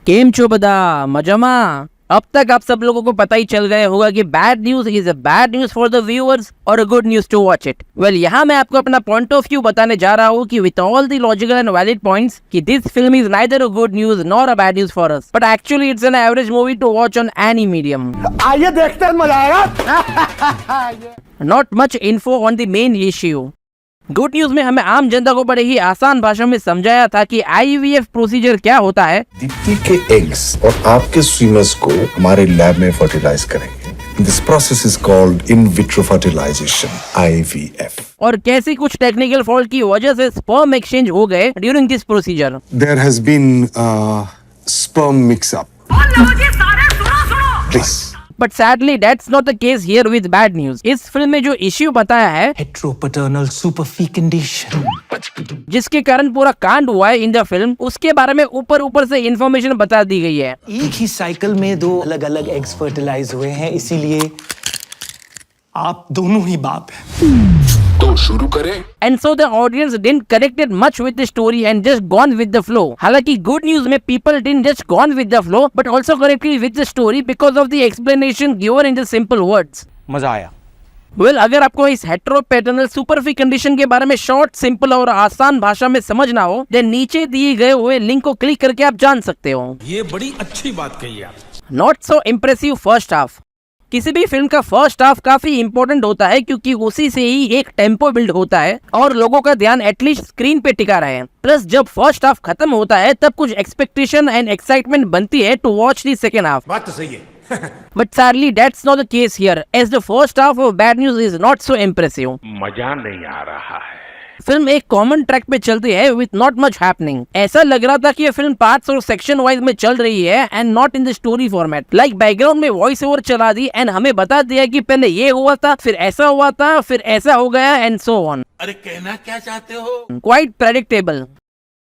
केम छो बदा मजामा। अब तक आप सब लोगों को पता ही चल गया होगा कि bad news is a bad news for the viewers और a good news to watch it. Well, यहाँ मैं आपको अपना पॉइंट ऑफ व्यू बताने जा रहा हूँ कि with all the logical and valid points कि this film is neither a good news nor a bad news for us, but actually it's an average movie to watch on any medium. आइए देखते हैं, मजा आएगा। Not much info on the main issue. Good news में हमें आम जनता को बड़े ही आसान भाषा में समझाया था कि आईवीएफ प्रोसीजर क्या होता है। दीप्ति के एग्स और आपके स्विमर्स को हमारे लैब में फर्टिलाइज करेंगे। This process is called in vitro fertilisation, IVF। और कैसी कुछ टेक्निकल फॉल्ट की वजह से स्पर्म एक्सचेंज हो गए during this procedure. There has been sperm mix up. Please. But sadly that's not the case here with bad news. इस film में जो इश्यू बताया है हेट्रोपैटर्नल सुपरफिकेंडेशन, जिसके कारण पूरा कांड हुआ है इन द फिल्म, उसके बारे में ऊपर से इंफॉर्मेशन बता दी गई है। एक ही साइकिल में दो अलग अलग एग्स फर्टिलाइज हुए हैं, इसीलिए आप दोनों ही बाप हैं। तो शुरू करें। And so the audience didn't connect it much with the story and just gone with the flow. हालांकि good news में people didn't just gone with the flow but also connected with the story because of the explanation given in the simple words. मजा आया। Well, अगर आपको इस हेट्रोपैटर्नल सुपरफी condition के बारे में शॉर्ट, सिंपल और आसान भाषा में समझना हो, then नीचे दिए गए हुए लिंक को क्लिक करके आप जान सकते हो। ये बड़ी अच्छी बात कही आप। Not so impressive first half। किसी भी फिल्म का फर्स्ट हाफ काफी इंपॉर्टेंट होता है क्योंकि उसी से ही एक टेम्पो बिल्ड होता है और लोगों का ध्यान एटलीस्ट स्क्रीन पे टिका रहे। प्लस जब फर्स्ट हाफ खत्म होता है तब कुछ एक्सपेक्टेशन एंड एक्साइटमेंट बनती है to watch the second half. बात तो सही है। But sadly that's not the case here as the first half of bad news is not so impressive. मजा नहीं आ रहा है। फिल्म एक कॉमन ट्रैक पे चलती है विथ नॉट मच हैपनिंग। ऐसा लग रहा था कि ये फिल्म पार्ट्स और सेक्शन वाइज में चल रही है and not in the story format. Like background में वॉइस ओवर चला दी एंड हमें बता दिया कि पहले ये हुआ था, फिर ऐसा हुआ था, फिर ऐसा हो गया एंड सो ऑन। अरे कहना क्या चाहते हो? Quite predictable.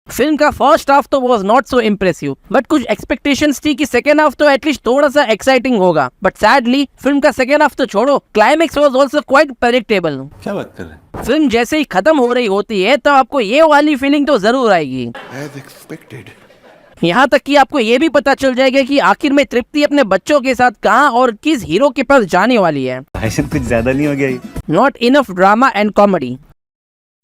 फिल्म का फर्स्ट हाफ तो was not so impressive but कुछ एक्सपेक्टेशंस थी कि सेकेंड हाफ तो एटलीस्ट थोड़ा सा एक्साइटिंग होगा। बट सैडली फिल्म का सेकेंड हाफ तो छोड़ो, climax was also quite predictable. क्या बात कर रहे हैं? फिल्म जैसे ही खत्म हो रही होती है तो आपको ये वाली फीलिंग तो जरूर आएगी। As expected. यहाँ तक कि आपको ये भी पता चल जाएगा कि आखिर में तृप्ति अपने बच्चों के साथ कहाँ और किस हीरो के पास जाने वाली है। ऐसे कुछ ज्यादा नहीं हो गया? Not enough drama and comedy.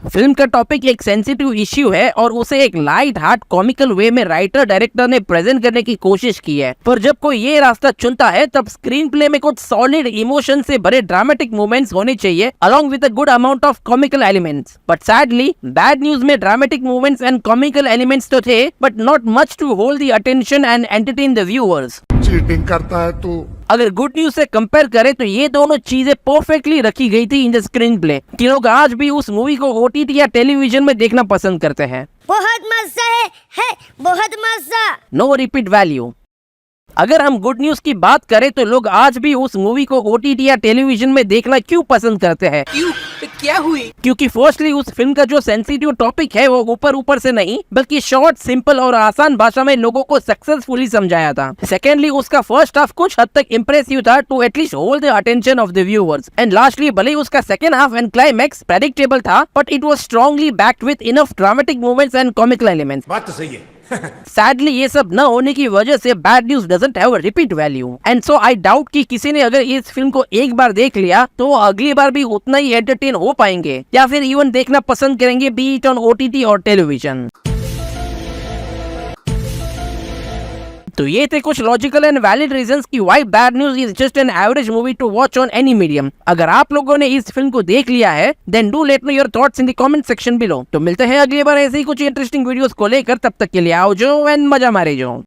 Film का टॉपिक एक सेंसिटिव इश्यू है और उसे एक लाइट हार्ट कॉमिकल वे में राइटर डायरेक्टर ने प्रेजेंट करने की कोशिश की है। पर जब कोई ये रास्ता चुनता है तब स्क्रीन प्ले में कुछ सॉलिड इमोशन से भरे ड्रामेटिक मूवमेंट्स होने चाहिए along with a good amount of comical elements. But sadly bad news में dramatic movements and comical elements तो थे but not much to hold the attention and entertain the viewers. Cheating करता है तू। अगर good news से compare करें तो ये दोनों चीजें परफेक्टली रखी गई थी इन द स्क्रीन प्ले कि लोग आज भी उस मूवी को OTT या टेलीविजन में देखना पसंद करते हैं। बहुत मजा है बहुत मजा। No repeat value. अगर हम गुड न्यूज की बात करें तो लोग आज भी उस मूवी को OTT या टेलीविजन में देखना क्यों पसंद करते हैं? क्यों? क्या हुई? क्योंकि फर्स्टली उस फिल्म का जो सेंसिटिव टॉपिक है वो ऊपर से नहीं बल्कि शॉर्ट, सिंपल और आसान भाषा में लोगों को सक्सेसफुली समझाया था। सेकेंडली उसका फर्स्ट हाफ कुछ हद तक इम्प्रेसिव था to at least hold the attention of the viewers and lastly भले ही उसका second half and climax predictable था but it was strongly backed with enough dramatic movements and comical elements. बात तो सही है। सैडली ये सब न होने की वजह से bad news doesn't have a repeat value and so I doubt कि किसी ने अगर इस फिल्म को एक बार देख लिया तो वो अगली बार भी उतना ही एंटरटेन हो पाएंगे या फिर इवन देखना पसंद करेंगे बी इट ऑन OTT और टेलीविजन। तो ये थे कुछ लॉजिकल एंड वैलिड रीजंस कि why bad news is just an average movie to watch on any medium. अगर आप लोगों ने इस फिल्म को देख लिया है then do let me your thoughts in the comment section below. तो मिलते हैं अगली बार ऐसे ही कुछ इंटरेस्टिंग वीडियोस को लेकर, तब तक के लिए आओ जो एंड मजा मारे जो।